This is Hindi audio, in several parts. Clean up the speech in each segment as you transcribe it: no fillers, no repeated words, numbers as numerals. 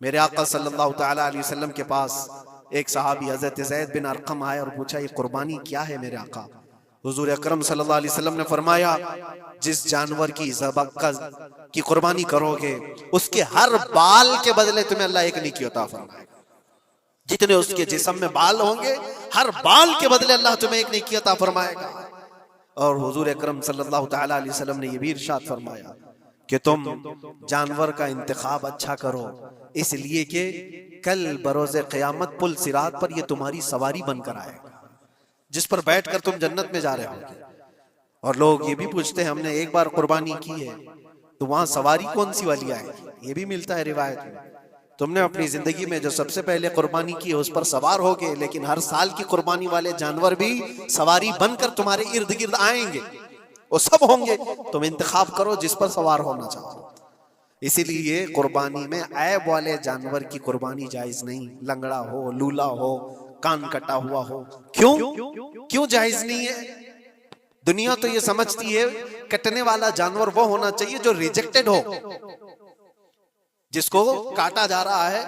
मेरे आका सल्लल्लाहु तआला अलैहि वसल्लम के पास एक सहाबी हजरत ज़ैद बिन अरकम आए और पूछा, ये कुर्बानी क्या है मेरे आका? हुजूर अकरम सल्लल्लाहु अलैहि वसल्लम ने फरमाया, जिस जानवर की की कुर्बानी करोगे उसके हर बाल के बदले तुम्हें अल्लाह एक नेकी अता फरमाएगा। जितने उसके जिस्म में बाल होंगे, हर बाल के बदले अल्लाह तुम्हें एक नेकी अता फरमाएगा। और हुजूर अकरम सल्लल्लाहु तआला अलैहि वसल्लम ने यह भी इरशाद फरमाया कि तुम जानवर का इंतखाब अच्छा करो, इसलिए कि कल बरोज़े क़यामत पुल सिरात पर यह तुम्हारी सवारी बनकर आएगा, जिस पर बैठकर तुम जन्नत में जा रहे होगे। और लोग ये भी पूछते हैं, हमने एक बार कुर्बानी की है तो वहां सवारी कौन सी वाली आएगी? ये भी मिलता है रिवायत में। तुमने अपनी जिंदगी में जो सबसे पहले कुर्बानी की है उस पर सवार होगे, लेकिन हर साल की कुर्बानी वाले जानवर भी सवारी बनकर तुम्हारे इर्द गिर्द आएंगे, वो सब होंगे। तुम इंतखाब करो जिस पर सवार होना चाहो। इसीलिए कुर्बानी में ऐब वाले जानवर की कुर्बानी जायज नहीं। लंगड़ा हो, लूला हो, कान कटा हुआ हो, क्यों जायज नहीं है? दुनिया तो ये समझती है कटने वाला जानवर वो होना चाहिए जो रिजेक्टेड हो, जिसको काटा जा रहा है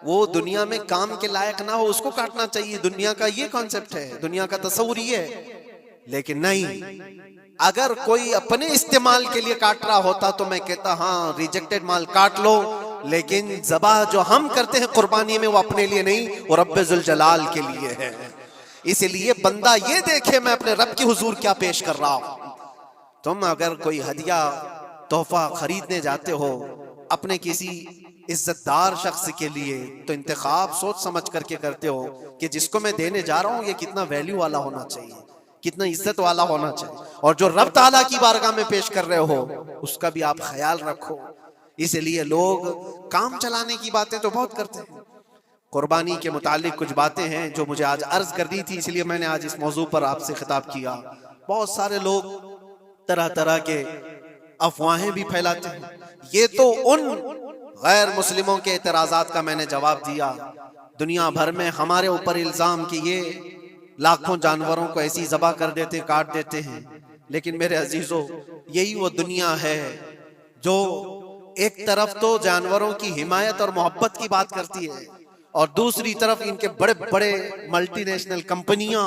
वो दुनिया में काम के लायक ना हो, उसको काटना चाहिए। दुनिया का ये कॉन्सेप्ट है, दुनिया का तस्वुर ये है। लेकिन नहीं, अगर कोई अपने इस्तेमाल के लिए काट रहा होता तो मैं कहता हाँ, रिजेक्टेड माल काट लो, लेकिन ज़बाह जो हम करते हैं कुर्बानी में वो अपने लिए नहीं, वो रब्बे जुल जलाल के लिए है। इसलिए बंदा ये देखे मैं अपने रब की हुजूर क्या पेश कर रहा हूं। तुम अगर कोई हदिया तोहफा खरीदने जाते हो अपने किसी इज्जतदार शख्स के लिए, तो इंतखाब सोच समझ करके करते हो कि जिसको मैं देने जा रहा हूं ये कितना वैल्यू वाला होना चाहिए, कितना इज्जत वाला होना चाहिए, और जो रब ताला की बारगाह में पेश कर रहे हो उसका भी आप ख्याल रखो। इसलिए लोग काम चलाने की बातें तो बहुत करते हैं। कुर्बानी के मुतालिक कुछ बातें हैं जो मुझे आज अर्ज करनी थी, इसलिए मैंने आज इस मौजू पर आपसे खिताब किया। बहुत सारे लोग तरह तरह के अफवाहें भी फैलाते हैं। ये तो उन गैर मुस्लिमों के एतराज़ात का मैंने जवाब दिया। दुनिया भर में हमारे ऊपर इल्जाम कि ये लाखों जानवरों को ऐसी ज़बह कर देते, काट देते हैं। लेकिन मेरे अजीजों, यही वो दुनिया है जो एक तरफ तो जानवरों की हिमायत और मोहब्बत की बात करती है, और दूसरी तरफ इनके बड़े बड़े मल्टीनेशनल कंपनियां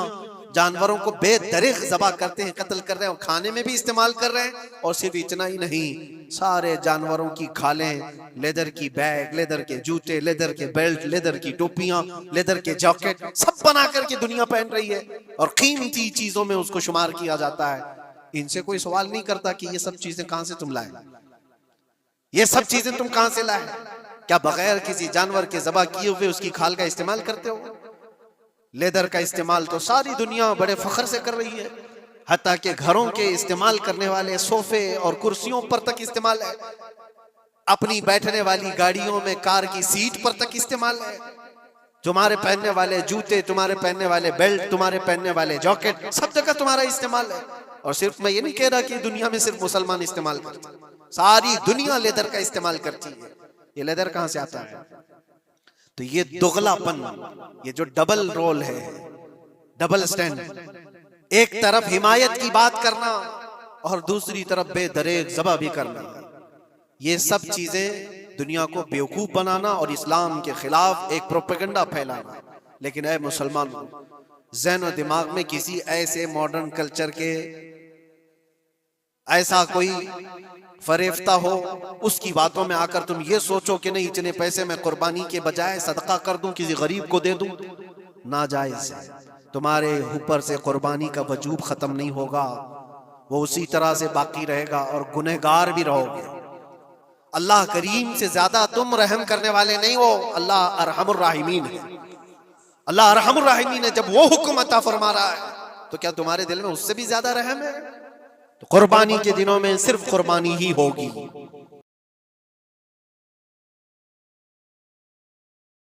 जानवरों को बेदरिग ज़बह करते हैं, कत्ल कर रहे हैं, और खाने में भी इस्तेमाल कर रहे हैं। और सिर्फ इतना ही नहीं, सारे जानवरों की खालें, लेदर की बैग, लेदर के जूते, लेदर के बेल्ट, लेदर की टोपियां, लेदर के जैकेट, सब बना करके दुनिया पहन रही है, और कीमती चीजों में उसको शुमार किया जाता है। इनसे कोई सवाल नहीं करता कि ये सब चीजें कहां से तुम लाए, ये सब चीजें तुम कहां से लाए? क्या बगैर किसी जानवर के ज़बह किए हुए उसकी खाल का इस्तेमाल करते हो? लेदर का इस्तेमाल तो सारी दुनिया बड़े फख्र से कर रही है, हत्ता के घरों के इस्तेमाल करने वाले सोफे और कुर्सियों पर तक इस्तेमाल है, अपनी बैठने वाली गाड़ियों में कार की सीट पर तक इस्तेमाल है। तुम्हारे पहनने वाले जूते, तुम्हारे पहनने वाले बेल्ट, तुम्हारे पहनने वाले जैकेट, सब जगह तुम्हारा इस्तेमाल है। और सिर्फ मैं ये नहीं कह रहा कि दुनिया में सिर्फ मुसलमान इस्तेमाल करते, सारी दुनिया लेदर का इस्तेमाल करती है। ये लेदर कहां से आता है? तो ये दुगलापन, ये जो डबल रोल है, डबल स्टैंड, एक तरफ हिमायत की बात करना और दूसरी तरफ बेदरेग ज़बह भी करना, ये सब चीजें दुनिया को बेवकूफ बनाना और इस्लाम के खिलाफ एक प्रोपेगेंडा फैलाना। लेकिन ऐ मुसलमानों, ज़हन और दिमाग में किसी ऐसे मॉडर्न कल्चर के ऐसा कोई फरेफ्ता हो, उसकी बातों में आकर तुम ये सोचो कि नहीं, इतने पैसे मैं कुर्बानी के बजाय सदका कर दूं, किसी गरीब को दे दूं, नाजायज है। तुम्हारे ऊपर से कुर्बानी का वजूब खत्म नहीं होगा, वो उसी तरह से बाकी रहेगा और गुनहगार भी रहोगे। अल्लाह करीम से ज्यादा तुम रहम करने वाले नहीं हो, अल्लाह अरहमुर राहिमीन है। अल्लाह अरहमुर राहिमीन है। जब वो हुक्म अता फरमा रहा है तो क्या तुम्हारे दिल में उससे भी ज्यादा रहम है? तो कुर्बानी के दिनों में सिर्फ कुर्बानी ही होगी।